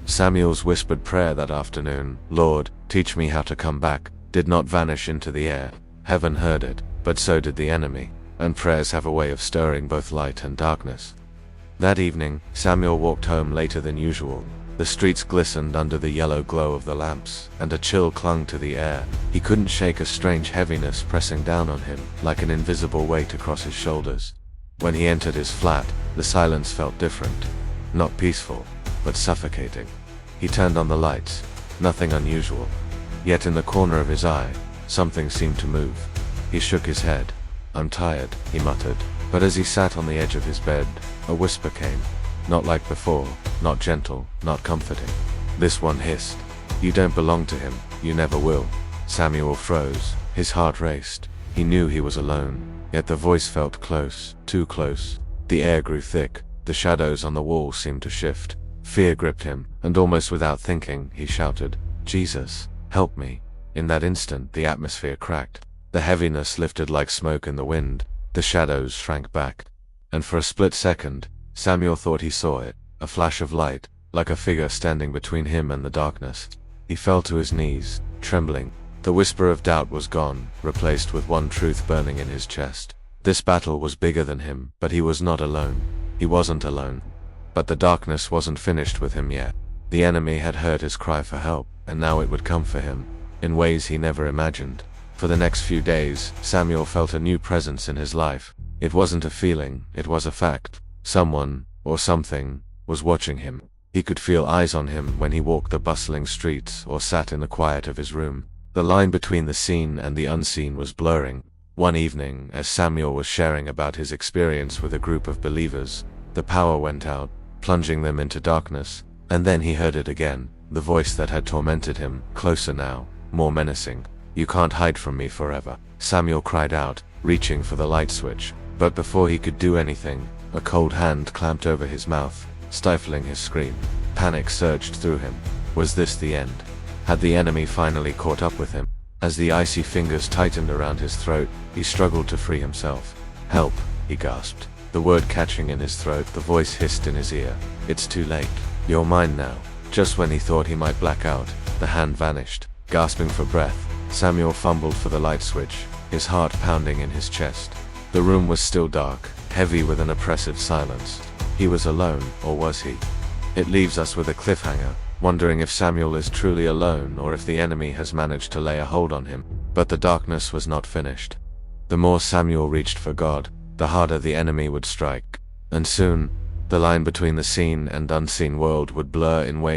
Samuel's whispered prayer that afternoon, "Lord, teach me how to come back," did not vanish into the air. Heaven heard it, but so did the enemy, and prayers have a way of stirring both light and darkness. That evening, Samuel walked home later than usual. The streets glistened under the yellow glow of the lamps, and a chill clung to the air. He couldn't shake a strange heaviness pressing down on him, like an invisible weight across his shoulders. When he entered his flat, the silence felt different. Not peaceful, but suffocating. He turned on the lights. Nothing unusual. Yet in the corner of his eye, something seemed to move. He shook his head. "I'm tired," he muttered. But as he sat on the edge of his bed, a whisper came. Not like before, not gentle, not comforting. This one hissed, "You don't belong to him, you never will." Samuel froze, his heart raced. He knew he was alone, yet the voice felt close, too close. The air grew thick, the shadows on the wall seemed to shift. Fear gripped him, and almost without thinking, he shouted, "Jesus, help me." In that instant, the atmosphere cracked. The heaviness lifted like smoke in the wind. The shadows shrank back. And for a split second, Samuel thought he saw it, a flash of light, like a figure standing between him and the darkness. He fell to his knees, trembling. The whisper of doubt was gone, replaced with one truth burning in his chest. This battle was bigger than him, but he was not alone. He wasn't alone. But the darkness wasn't finished with him yet. The enemy had heard his cry for help, and now it would come for him, in ways he never imagined. For the next few days, Samuel felt a new presence in his life. It wasn't a feeling, it was a fact. Someone, or something, was watching him. He could feel eyes on him when he walked the bustling streets or sat in the quiet of his room. The line between the seen and the unseen was blurring. One evening, as Samuel was sharing about his experience with a group of believers, the power went out, plunging them into darkness, and then he heard it again, the voice that had tormented him, closer now, more menacing. "You can't hide from me forever," Samuel cried out, reaching for the light switch. But before he could do anything, a cold hand clamped over his mouth, stifling his scream. Panic surged through him. Was this the end? Had the enemy finally caught up with him? As the icy fingers tightened around his throat, he struggled to free himself. "Help," he gasped. The word catching in his throat, the voice hissed in his ear. "It's too late. You're mine now." Just when he thought he might black out, the hand vanished. Gasping for breath, Samuel fumbled for the light switch, his heart pounding in his chest. The room was still dark, heavy with an oppressive silence. He was alone, or was he? It leaves us with a cliffhanger, wondering if Samuel is truly alone or if the enemy has managed to lay a hold on him. But the darkness was not finished. The more Samuel reached for God, the harder the enemy would strike. And soon, the line between the seen and unseen world would blur in ways